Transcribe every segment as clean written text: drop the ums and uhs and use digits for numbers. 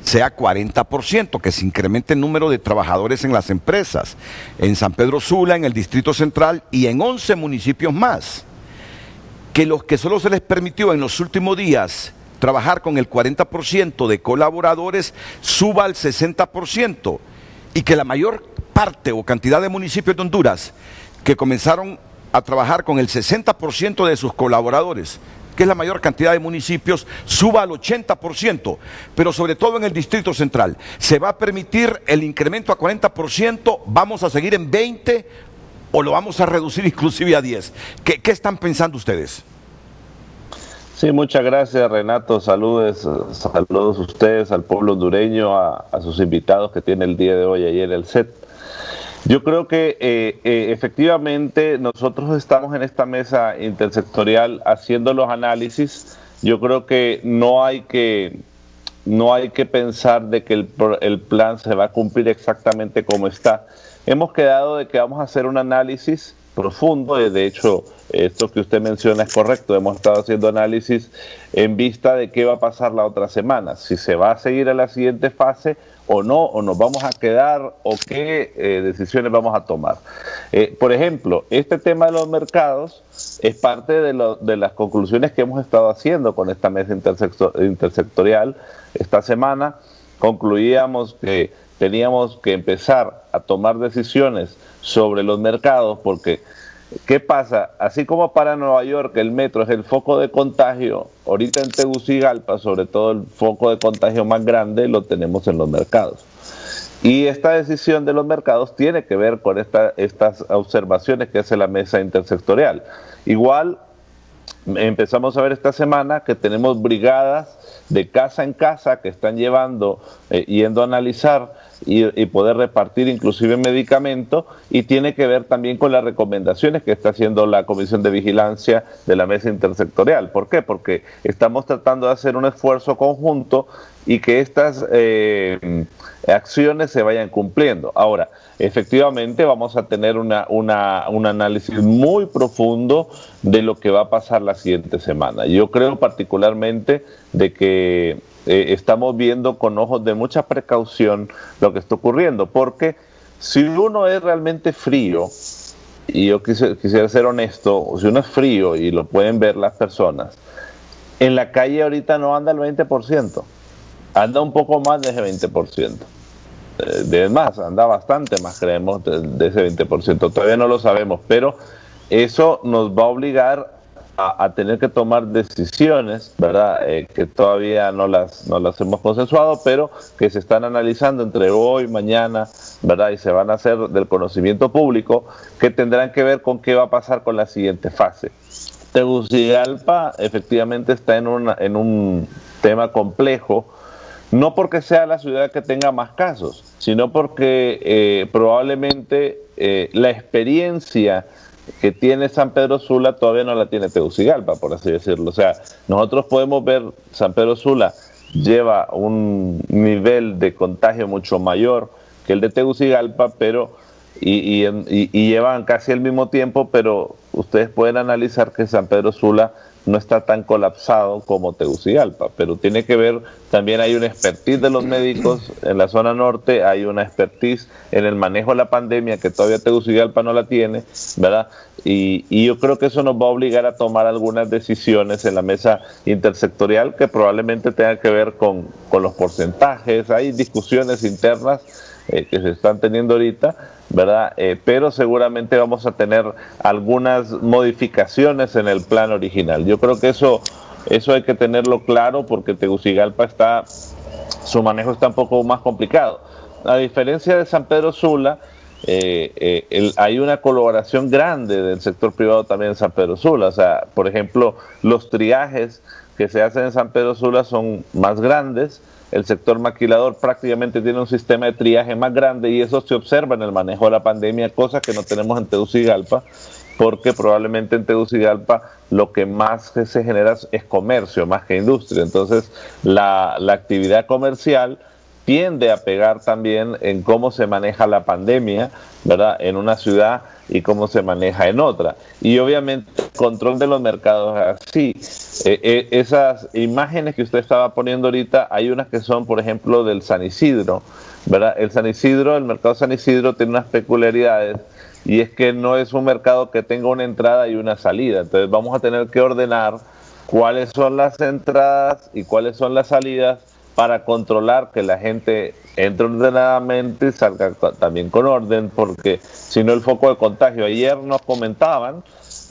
sea 40%, que se incremente el número de trabajadores en las empresas, en San Pedro Sula, en el Distrito Central y en 11 municipios más. Que los que solo se les permitió en los últimos días trabajar con el 40% de colaboradores suba al 60%, y que la mayor parte o cantidad de municipios de Honduras que comenzaron a trabajar con el 60% de sus colaboradores, que es la mayor cantidad de municipios, suba al 80%, pero sobre todo en el Distrito Central. ¿Se va a permitir el incremento a 40%? ¿Vamos a seguir en 20% o lo vamos a reducir inclusive a 10%? ¿Qué están pensando ustedes? Sí, muchas gracias, Renato. Saludos a ustedes, al pueblo hondureño, a sus invitados que tiene el día de hoy ahí en el set. Yo creo que efectivamente nosotros estamos en esta mesa intersectorial haciendo los análisis. Yo creo que no hay que pensar de que el plan se va a cumplir exactamente como está. Hemos quedado de que vamos a hacer un análisis profundo. De hecho, esto que usted menciona es correcto. Hemos estado haciendo análisis en vista de qué va a pasar la otra semana, si se va a seguir a la siguiente fase o no, o nos vamos a quedar, o qué decisiones vamos a tomar. Por ejemplo, este tema de los mercados es parte de las conclusiones que hemos estado haciendo con esta mesa intersectorial. Esta semana concluíamos que teníamos que empezar a tomar decisiones sobre los mercados, porque ¿qué pasa? Así como para Nueva York el metro es el foco de contagio, ahorita en Tegucigalpa, sobre todo el foco de contagio más grande, lo tenemos en los mercados. Y esta decisión de los mercados tiene que ver con estas observaciones que hace la mesa intersectorial. Igual empezamos a ver esta semana que tenemos brigadas de casa en casa que están yendo a analizar y poder repartir inclusive medicamentos, y tiene que ver también con las recomendaciones que está haciendo la Comisión de Vigilancia de la Mesa Intersectorial. ¿Por qué? Porque estamos tratando de hacer un esfuerzo conjunto y que estas acciones se vayan cumpliendo. Ahora, efectivamente vamos a tener un análisis muy profundo de lo que va a pasar la siguiente semana. Yo creo particularmente de que estamos viendo con ojos de mucha precaución lo que está ocurriendo, porque si uno es realmente frío, y yo quisiera ser honesto, si uno es frío y lo pueden ver las personas, en la calle ahorita no anda el 20%, anda un poco más de ese 20%. De más, anda bastante más, creemos, de ese 20%. Todavía no lo sabemos, pero eso nos va a obligar a tener que tomar decisiones, ¿verdad? Que todavía no las hemos consensuado, pero que se están analizando entre hoy, mañana, ¿verdad? Y se van a hacer del conocimiento público, que tendrán que ver con qué va a pasar con la siguiente fase. Tegucigalpa efectivamente está en un tema complejo, no porque sea la ciudad que tenga más casos, sino porque probablemente la experiencia que tiene San Pedro Sula todavía no la tiene Tegucigalpa, por así decirlo. O sea, nosotros podemos ver, San Pedro Sula lleva un nivel de contagio mucho mayor que el de Tegucigalpa, pero y llevan casi el mismo tiempo, pero ustedes pueden analizar que San Pedro Sula no está tan colapsado como Tegucigalpa, pero tiene que ver, también hay una expertise de los médicos en la zona norte, hay una expertise en el manejo de la pandemia que todavía Tegucigalpa no la tiene, ¿verdad? Y yo creo que eso nos va a obligar a tomar algunas decisiones en la mesa intersectorial que probablemente tengan que ver con los porcentajes. Hay discusiones internas que se están teniendo ahorita, ¿verdad? Pero seguramente vamos a tener algunas modificaciones en el plan original. Yo creo que eso hay que tenerlo claro, porque Tegucigalpa su manejo está un poco más complicado. A diferencia de San Pedro Sula, hay una colaboración grande del sector privado también en San Pedro Sula. O sea, por ejemplo, los triajes que se hacen en San Pedro Sula son más grandes. El sector maquilador prácticamente tiene un sistema de triaje más grande, y eso se observa en el manejo de la pandemia, cosa que no tenemos en Tegucigalpa, porque probablemente en Tegucigalpa lo que más se genera es comercio más que industria. Entonces la actividad comercial tiende a pegar también en cómo se maneja la pandemia, ¿verdad?, en una ciudad y cómo se maneja en otra. Y obviamente el control de los mercados así. Esas imágenes que usted estaba poniendo ahorita, hay unas que son, por ejemplo, del San Isidro, ¿verdad? El mercado San Isidro tiene unas peculiaridades, y es que no es un mercado que tenga una entrada y una salida. Entonces vamos a tener que ordenar cuáles son las entradas y cuáles son las salidas para controlar que la gente entre ordenadamente y salga también con orden, porque si no el foco de contagio. Ayer nos comentaban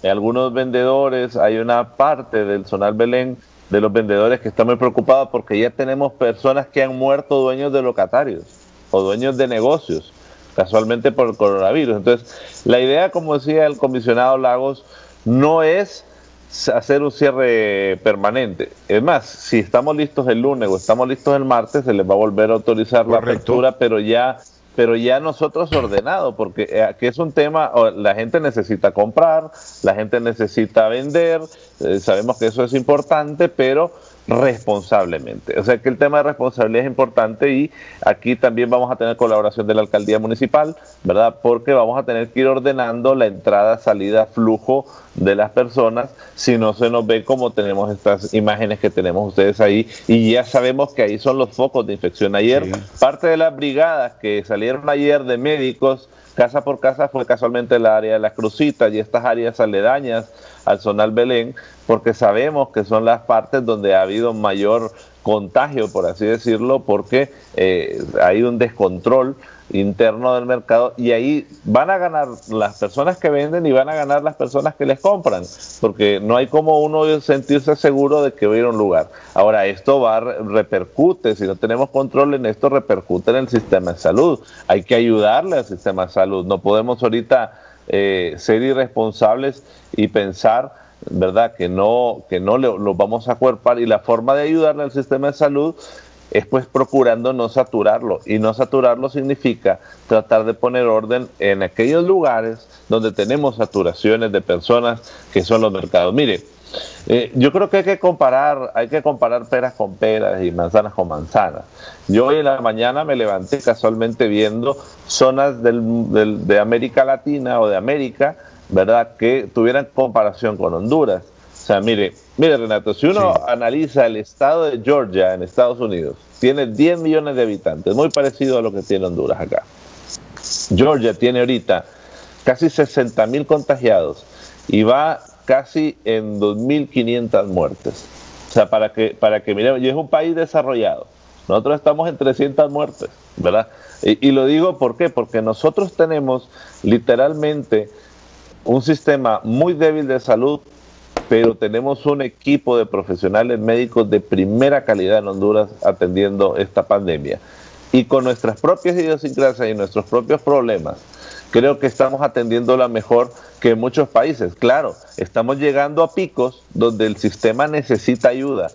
algunos vendedores, hay una parte del Zonal Belén de los vendedores que están muy preocupados porque ya tenemos personas que han muerto, dueños de locatarios o dueños de negocios, casualmente por el coronavirus. Entonces, la idea, como decía el comisionado Lagos, no es hacer un cierre permanente. Es más, si estamos listos el lunes o estamos listos el martes, se les va a volver a autorizar la apertura, pero ya nosotros ordenado, porque aquí es un tema, la gente necesita comprar, la gente necesita vender, sabemos que eso es importante, pero responsablemente. O sea que el tema de responsabilidad es importante, y aquí también vamos a tener colaboración de la alcaldía municipal, ¿verdad? Porque vamos a tener que ir ordenando la entrada, salida, flujo de las personas, si no se nos ve como tenemos estas imágenes que tenemos ustedes ahí, y ya sabemos que ahí son los focos de infección. Ayer, sí, parte de las brigadas que salieron ayer de médicos, casa por casa, fue casualmente el área de Las Crucitas y estas áreas aledañas al Zonal Belén, porque sabemos que son las partes donde ha habido mayor contagio, por así decirlo, porque hay un descontrol interno del mercado, y ahí van a ganar las personas que venden y van a ganar las personas que les compran, porque no hay como uno sentirse seguro de que va a ir a un lugar. Ahora, esto repercute, si no tenemos control en esto, repercute en el sistema de salud. Hay que ayudarle al sistema de salud. No podemos ahorita ser irresponsables y pensar, ¿verdad?, que no lo vamos a acuerpar, y la forma de ayudarle al sistema de salud es pues procurando no saturarlo, y no saturarlo significa tratar de poner orden en aquellos lugares donde tenemos saturaciones de personas, que son los mercados. Mire, yo creo que hay que comparar peras con peras y manzanas con manzanas. Yo hoy en la mañana me levanté casualmente viendo zonas de América Latina o de América, ¿verdad?, que tuvieran comparación con Honduras. O sea, mire Renato, si uno analiza el estado de Georgia en Estados Unidos, tiene 10 millones de habitantes, muy parecido a lo que tiene Honduras acá. Georgia tiene ahorita casi 60,000 contagiados y va casi en 2.500 muertes. O sea, para que miremos, y es un país desarrollado. Nosotros estamos en 300 muertes, ¿verdad? Y lo digo, ¿por qué? Porque nosotros tenemos literalmente un sistema muy débil de salud, pero tenemos un equipo de profesionales médicos de primera calidad en Honduras atendiendo esta pandemia. Y con nuestras propias idiosincrasias y nuestros propios problemas, creo que estamos atendiéndola mejor que en muchos países. Claro, estamos llegando a picos donde el sistema necesita ayuda,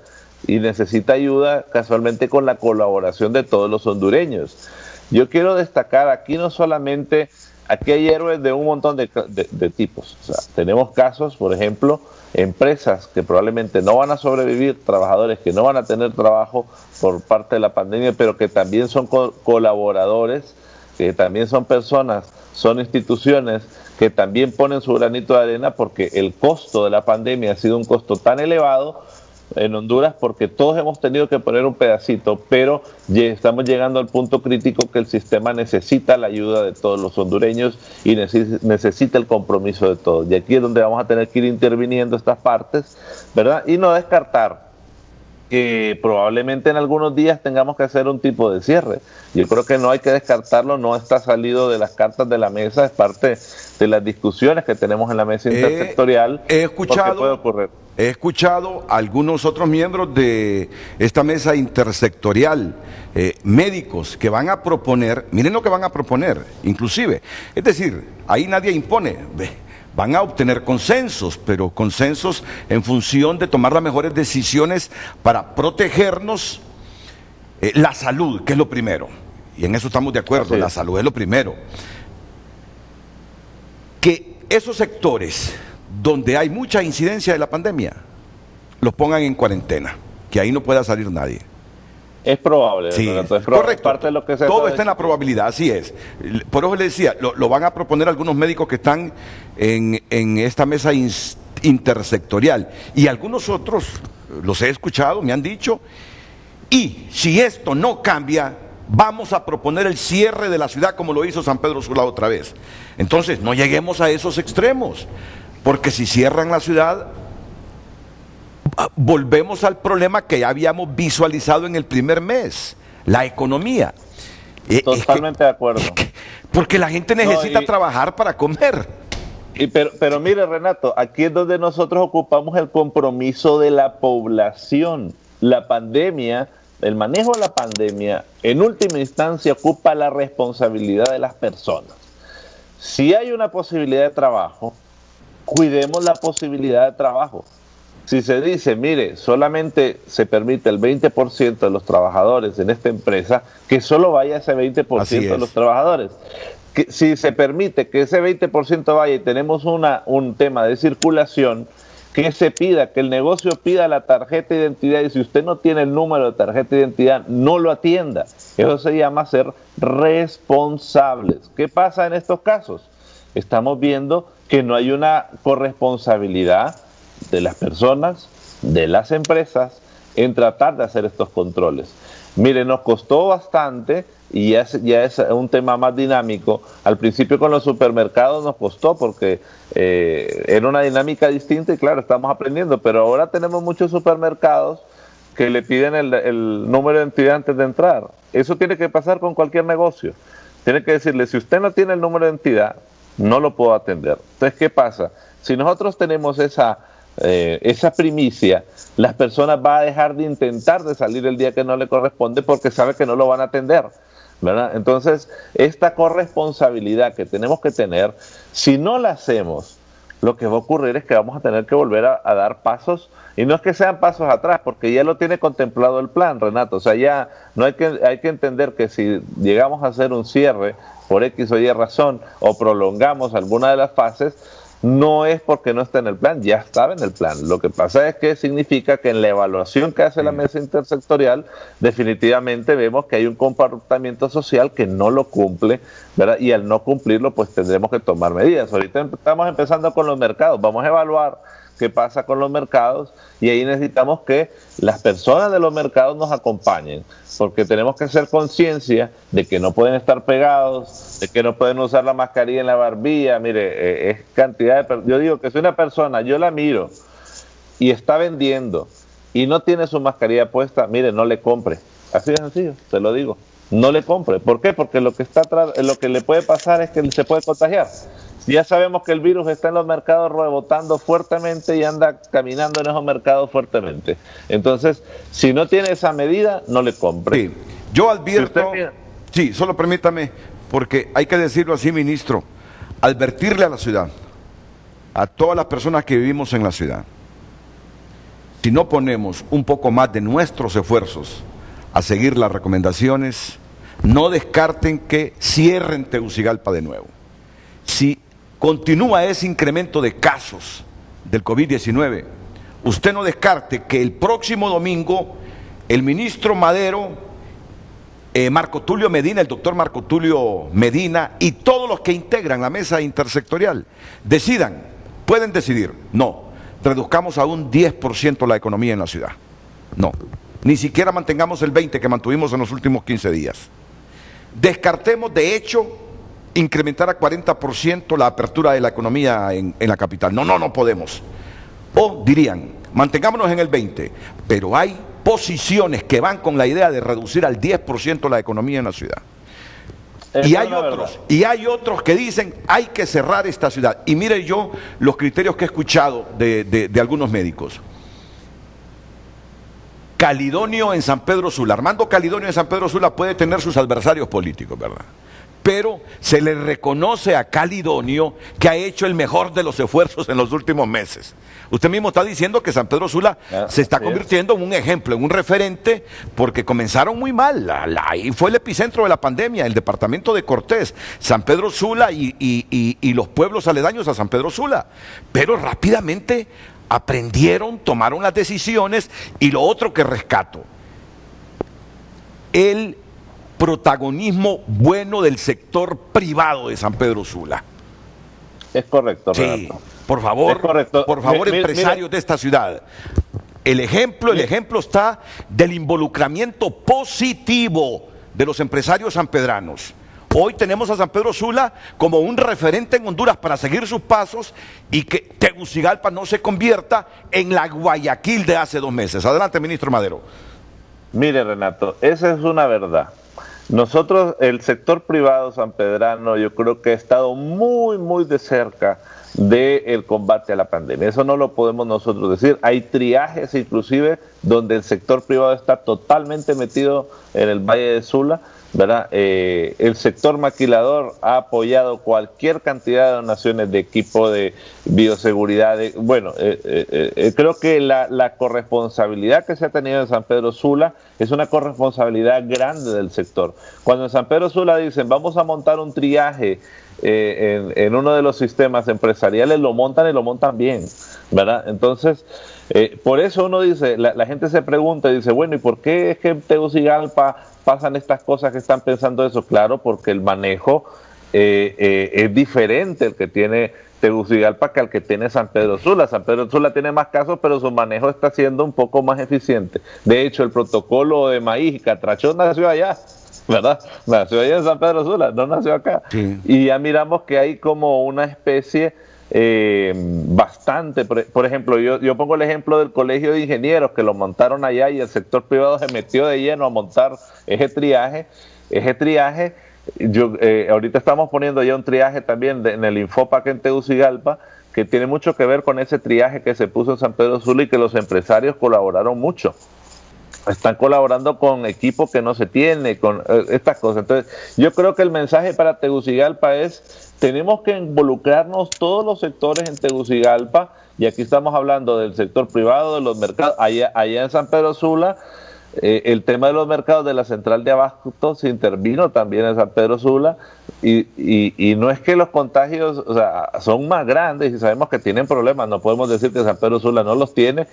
y necesita ayuda casualmente con la colaboración de todos los hondureños. Yo quiero destacar aquí no solamente, aquí hay héroes de un montón de tipos. O sea, tenemos casos, por ejemplo, empresas que probablemente no van a sobrevivir, trabajadores que no van a tener trabajo por parte de la pandemia, pero que también son colaboradores, que también son personas, son instituciones que también ponen su granito de arena, porque el costo de la pandemia ha sido un costo tan elevado en Honduras, porque todos hemos tenido que poner un pedacito, pero ya estamos llegando al punto crítico que el sistema necesita la ayuda de todos los hondureños y necesita el compromiso de todos. Y aquí es donde vamos a tener que ir interviniendo estas partes, ¿verdad? Y no descartar que probablemente en algunos días tengamos que hacer un tipo de cierre. Yo creo que no hay que descartarlo, no está salido de las cartas de la mesa, es parte de las discusiones que tenemos en la mesa intersectorial. He escuchado, puede ocurrir. He escuchado a algunos otros miembros de esta mesa intersectorial, médicos, que van a proponer, miren lo que van a proponer, inclusive, es decir, ahí nadie impone, van a obtener consensos, pero consensos en función de tomar las mejores decisiones para protegernos, la salud, que es lo primero, y en eso estamos de acuerdo, la salud es lo primero. Que esos sectores donde hay mucha incidencia de la pandemia, los pongan en cuarentena, que ahí no pueda salir nadie. Es probable, Sí, Renato, es probable. correcto. Parte de lo que se Todo está está en la probabilidad, así es. Por eso le decía, lo van a proponer algunos médicos que están en esta mesa intersectorial. Y algunos otros, los he escuchado, me han dicho, y si esto no cambia, vamos a proponer el cierre de la ciudad como lo hizo San Pedro Sula otra vez. Entonces, no lleguemos a esos extremos, porque si cierran la ciudad, volvemos al problema que ya habíamos visualizado en el primer mes, la economía. Totalmente de acuerdo. Porque la gente necesita trabajar para comer. Pero mire, Renato, aquí es donde nosotros ocupamos el compromiso de la población. La pandemia, el manejo de la pandemia, en última instancia ocupa la responsabilidad de las personas. Si hay una posibilidad de trabajo, cuidemos la posibilidad de trabajo. Si se dice, mire, solamente se permite el 20% de los trabajadores en esta empresa, que solo vaya ese 20% de los trabajadores. Que si se permite que ese 20% vaya y tenemos un tema de circulación, que se pida, que el negocio pida la tarjeta de identidad, y si usted no tiene el número de tarjeta de identidad, no lo atienda. Eso se llama ser responsables. ¿Qué pasa en estos casos? Estamos viendo que no hay una corresponsabilidad de las personas, de las empresas, en tratar de hacer estos controles. Mire, nos costó bastante, y ya es un tema más dinámico. Al principio con los supermercados nos costó porque era una dinámica distinta y claro, estamos aprendiendo, pero ahora tenemos muchos supermercados que le piden el número de identidad antes de entrar. Eso tiene que pasar con cualquier negocio. Tiene que decirle, si usted no tiene el número de identidad, no lo puedo atender. Entonces, ¿qué pasa? Si nosotros tenemos esa primicia, las personas van a dejar de intentar de salir el día que no le corresponde porque sabe que no lo van a atender, ¿verdad? Entonces, esta corresponsabilidad que tenemos que tener, si no la hacemos, lo que va a ocurrir es que vamos a tener que volver a dar pasos, y no es que sean pasos atrás, porque ya lo tiene contemplado el plan, Renato. O sea, ya no hay que entender que si llegamos a hacer un cierre por X o Y razón, o prolongamos alguna de las fases, no es porque no está en el plan, ya estaba en el plan. Lo que pasa es que significa que en la evaluación que hace la mesa intersectorial, definitivamente vemos que hay un comportamiento social que no lo cumple, ¿verdad? Y al no cumplirlo, pues tendremos que tomar medidas. Ahorita estamos empezando con los mercados, vamos a evaluar qué pasa con los mercados, y ahí necesitamos que las personas de los mercados nos acompañen, porque tenemos que hacer conciencia de que no pueden estar pegados, de que no pueden usar la mascarilla en la barbilla. Mire, es cantidad de... Yo digo que si una persona, yo la miro y está vendiendo y no tiene su mascarilla puesta, mire, no le compre. Así de sencillo, te lo digo. No le compre. ¿Por qué? Porque lo que le puede pasar es que se puede contagiar. Ya sabemos que el virus está en los mercados rebotando fuertemente y anda caminando en esos mercados fuertemente. Entonces, si no tiene esa medida, no le compre. Sí, yo advierto, sí, solo permítame, porque hay que decirlo así, ministro, advertirle a la ciudad, a todas las personas que vivimos en la ciudad, si no ponemos un poco más de nuestros esfuerzos a seguir las recomendaciones, no descarten que cierren Tegucigalpa de nuevo. Si continúa ese incremento de casos del COVID-19, usted no descarte que el próximo domingo el ministro Madero, Marco Tulio Medina, el doctor Marco Tulio Medina y todos los que integran la mesa intersectorial pueden decidir, no, reduzcamos a un 10% la economía en la ciudad. No, ni siquiera mantengamos el 20% que mantuvimos en los últimos 15 días. Descartemos, de hecho, incrementar a 40% la apertura de la economía en la capital. No podemos. O dirían, mantengámonos en el 20%, pero hay posiciones que van con la idea de reducir al 10% la economía en la ciudad. Y hay otros que dicen, hay que cerrar esta ciudad. Y mire yo los criterios que he escuchado de algunos médicos. Calidonio en San Pedro Sula, Armando Calidonio en San Pedro Sula puede tener sus adversarios políticos, ¿verdad? Pero se le reconoce a Calidonio que ha hecho el mejor de los esfuerzos en los últimos meses. Usted mismo está diciendo que San Pedro Sula se está convirtiendo en un ejemplo, en un referente, porque comenzaron muy mal. Ahí fue el epicentro de la pandemia, el departamento de Cortés, San Pedro Sula y los pueblos aledaños a San Pedro Sula. Pero rápidamente aprendieron, tomaron las decisiones. Y lo otro que rescato, el protagonismo bueno del sector privado de San Pedro Sula. Es correcto, Sí, Renato. por favor, Es correcto. empresarios de esta ciudad. El ejemplo está del involucramiento positivo de los empresarios sanpedranos. Hoy tenemos a San Pedro Sula como un referente en Honduras para seguir sus pasos y que Tegucigalpa no se convierta en la Guayaquil de hace 2 meses. Adelante, ministro Madero. Mire, Renato, esa es una verdad. Nosotros, el sector privado sanpedrano, yo creo que ha estado muy, muy de cerca del combate a la pandemia. Eso no lo podemos nosotros decir. Hay triajes inclusive donde el sector privado está totalmente metido en el Valle de Sula, ¿verdad? El sector maquilador ha apoyado cualquier cantidad de donaciones de equipo de bioseguridad. Creo que la corresponsabilidad que se ha tenido en San Pedro Sula es una corresponsabilidad grande del sector. Cuando en San Pedro Sula dicen vamos a montar un triaje en uno de los sistemas empresariales, lo montan y lo montan bien, ¿verdad? Entonces, por eso uno dice, la gente se pregunta y dice, bueno, ¿y por qué es que en Tegucigalpa pasan estas cosas que están pensando eso? Claro, porque el manejo es diferente el que tiene Tegucigalpa que el que tiene San Pedro Sula. San Pedro Sula tiene más casos, pero su manejo está siendo un poco más eficiente. De hecho, el protocolo de maíz y catrachón nació allá, ¿verdad? Nació allá en San Pedro Sula, no nació acá. Sí. Y ya miramos que hay como una especie bastante, por ejemplo, yo pongo el ejemplo del colegio de ingenieros que lo montaron allá y el sector privado se metió de lleno a montar ese triaje. Ahorita estamos poniendo ya un triaje también en el Infopac en Tegucigalpa, que tiene mucho que ver con ese triaje que se puso en San Pedro Sula y que los empresarios colaboraron mucho. Están colaborando con equipo que no se tiene, con estas cosas. Entonces, yo creo que el mensaje para Tegucigalpa es, tenemos que involucrarnos todos los sectores en Tegucigalpa, y aquí estamos hablando del sector privado, de los mercados. Allá en San Pedro Sula, el tema de los mercados de la central de abasto se intervino también en San Pedro Sula, y no es que los contagios, o sea, son más grandes y sabemos que tienen problemas, no podemos decir que San Pedro Sula no los tiene,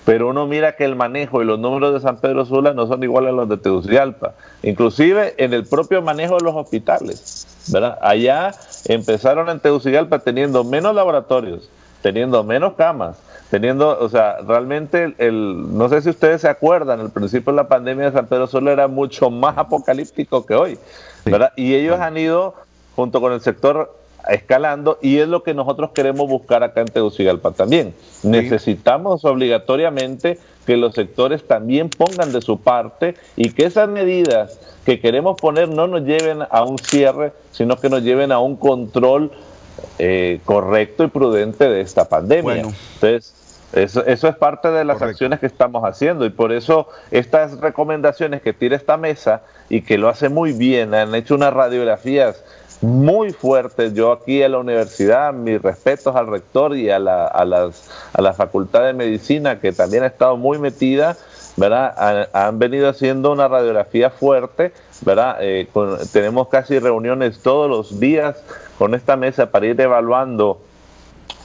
pero uno mira que el manejo y los números de San Pedro Sula no son iguales a los de Tegucigalpa, inclusive en el propio manejo de los hospitales, ¿verdad? Allá empezaron en Tegucigalpa teniendo menos laboratorios, teniendo menos camas, o sea, realmente no sé si ustedes se acuerdan, el principio de la pandemia de San Pedro Sula era mucho más apocalíptico que hoy, ¿verdad? Y ellos han ido, junto con el sector, escalando, y es lo que nosotros queremos buscar acá en Tegucigalpa también. Sí. Necesitamos obligatoriamente que los sectores también pongan de su parte y que esas medidas que queremos poner no nos lleven a un cierre, sino que nos lleven a un control correcto y prudente de esta pandemia. Bueno. Entonces, eso es parte de las acciones que estamos haciendo, y por eso estas recomendaciones que tira esta mesa y que lo hace muy bien, han hecho unas radiografías muy fuertes. Yo aquí en la universidad, mis respetos al rector y a la Facultad de Medicina, que también ha estado muy metida, ¿verdad? Han venido haciendo una radiografía fuerte, ¿verdad? Tenemos casi reuniones todos los días con esta mesa para ir evaluando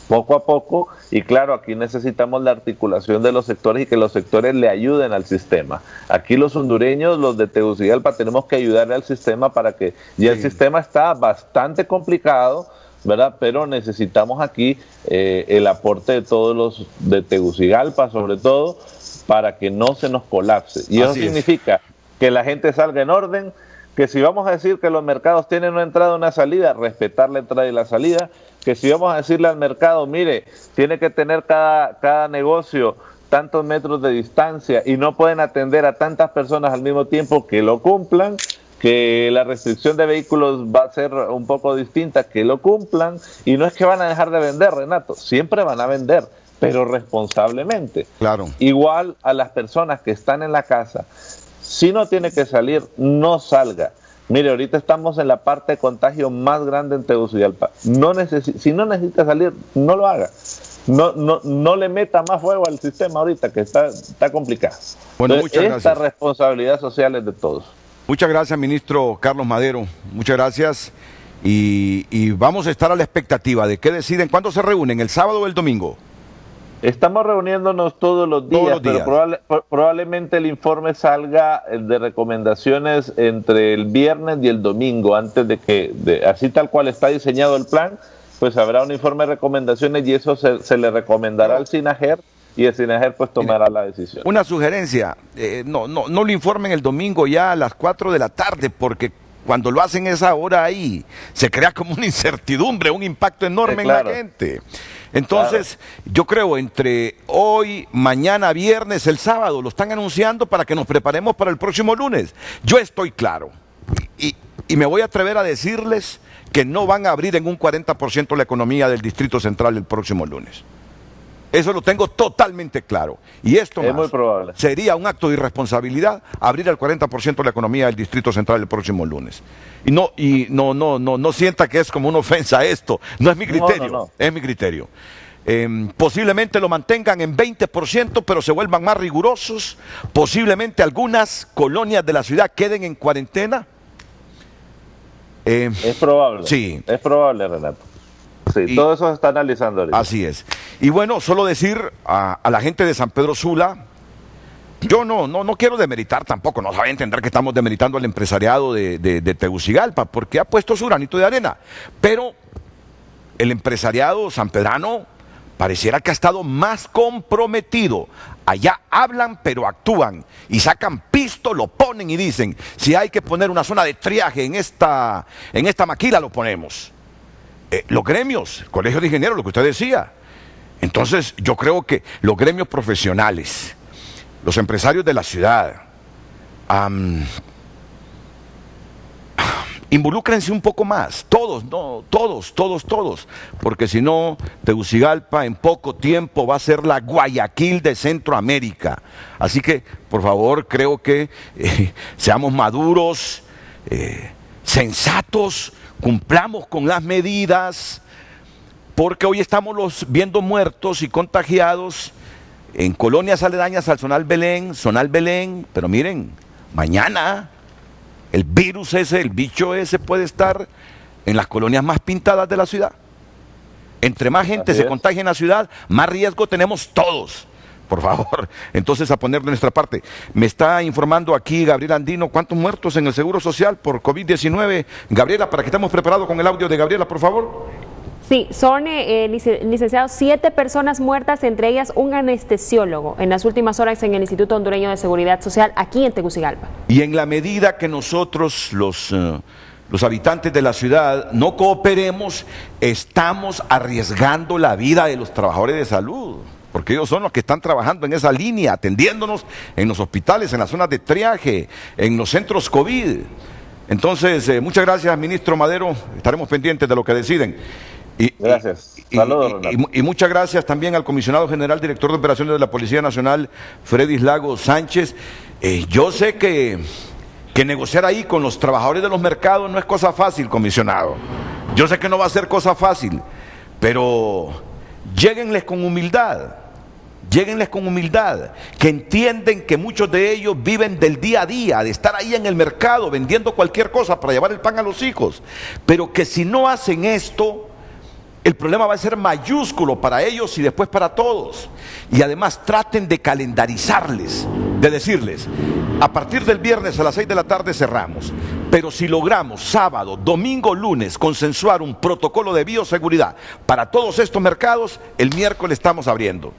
poco a poco, y claro, aquí necesitamos la articulación de los sectores y que los sectores le ayuden al sistema. Aquí los hondureños, los de Tegucigalpa, tenemos que ayudarle al sistema para que ya el sistema está bastante complicado, ¿verdad? Pero necesitamos aquí el aporte de todos los de Tegucigalpa, sobre todo, para que no se nos colapse. Y eso significa que la gente salga en orden, que si vamos a decir que los mercados tienen una entrada y una salida, respetar la entrada y la salida, que si vamos a decirle al mercado, mire, tiene que tener cada negocio tantos metros de distancia y no pueden atender a tantas personas al mismo tiempo, que lo cumplan, que la restricción de vehículos va a ser un poco distinta, que lo cumplan, y no es que van a dejar de vender, Renato, siempre van a vender, pero responsablemente. Claro. Igual a las personas que están en la casa, si no tiene que salir, no salga. Mire, ahorita estamos en la parte de contagio más grande en Tegucigalpa. Si no necesita salir, no lo haga. No le meta más fuego al sistema ahorita, que está complicado. Bueno, entonces, muchas gracias. Esta responsabilidad social es de todos. Muchas gracias, ministro Carlos Madero. Muchas gracias. Y vamos a estar a la expectativa de qué deciden. ¿Cuándo se reúnen? ¿El sábado o el domingo? Estamos reuniéndonos todos los días, pero probablemente el informe salga de recomendaciones entre el viernes y el domingo, antes de que, así tal cual está diseñado el plan, pues habrá un informe de recomendaciones y eso se le recomendará al SINAJER y el SINAJER pues tomará la decisión. Una sugerencia, no lo informen el domingo ya a las 4 de la tarde, porque cuando lo hacen esa hora ahí, se crea como una incertidumbre, un impacto enorme en la gente. Entonces, yo creo entre hoy, mañana, viernes, el sábado, lo están anunciando para que nos preparemos para el próximo lunes. Yo estoy claro y me voy a atrever a decirles que no van a abrir en un 40% la economía del Distrito Central el próximo lunes. Eso lo tengo totalmente claro. Y esto es muy probable. Sería un acto de irresponsabilidad abrir al 40% la economía del Distrito Central el próximo lunes. Y no sienta que es como una ofensa esto. No es mi criterio, no. Es mi criterio. Posiblemente lo mantengan en 20%, pero se vuelvan más rigurosos. Posiblemente algunas colonias de la ciudad queden en cuarentena. Es probable. Sí. Es probable, Renato. Sí, todo eso se está analizando ahorita. Así es. Y bueno, solo decir a la gente de San Pedro Sula, yo no quiero demeritar tampoco, no sabe entender que estamos demeritando al empresariado de Tegucigalpa, porque ha puesto su granito de arena. Pero el empresariado sanpedrano pareciera que ha estado más comprometido. Allá hablan pero actúan y sacan pisto, lo ponen y dicen, si hay que poner una zona de triaje en esta maquila, lo ponemos. Los gremios, el Colegio de Ingenieros, lo que usted decía. Entonces yo creo que los gremios profesionales, los empresarios de la ciudad, involúcrense un poco más, todos, porque si no, Tegucigalpa en poco tiempo va a ser la Guayaquil de Centroamérica. Así que, por favor, creo que seamos maduros, sensatos, cumplamos con las medidas, porque hoy estamos viendo muertos y contagiados en colonias aledañas al Zonal Belén, pero miren, mañana el virus ese, el bicho ese puede estar en las colonias más pintadas de la ciudad. Entre más gente se contagie en la ciudad, más riesgo tenemos todos. Por favor, entonces a poner de nuestra parte. Me está informando aquí Gabriela Andino, ¿cuántos muertos en el Seguro Social por COVID-19? Gabriela, para que estemos preparados con el audio de Gabriela, por favor. Sí, son, licenciados, 7 personas muertas, entre ellas un anestesiólogo, en las últimas horas en el Instituto Hondureño de Seguridad Social, aquí en Tegucigalpa. Y en la medida que nosotros, los habitantes de la ciudad, no cooperemos, estamos arriesgando la vida de los trabajadores de salud. Porque ellos son los que están trabajando en esa línea, atendiéndonos en los hospitales, en las zonas de triaje, en los centros COVID. Entonces, muchas gracias, ministro Madero, estaremos pendientes de lo que deciden. Gracias. Saludos, Renato. Y muchas gracias también al comisionado general, director de operaciones de la Policía Nacional, Freddy Lagos Sánchez. Yo sé que negociar ahí con los trabajadores de los mercados no es cosa fácil, comisionado. Yo sé que no va a ser cosa fácil, pero lléguenles con humildad, que entienden que muchos de ellos viven del día a día, de estar ahí en el mercado vendiendo cualquier cosa para llevar el pan a los hijos, pero que si no hacen esto, el problema va a ser mayúsculo para ellos y después para todos. Y además traten de calendarizarles, de decirles, a partir del viernes a las 6 de la tarde cerramos, pero si logramos sábado, domingo, lunes consensuar un protocolo de bioseguridad para todos estos mercados, el miércoles estamos abriendo.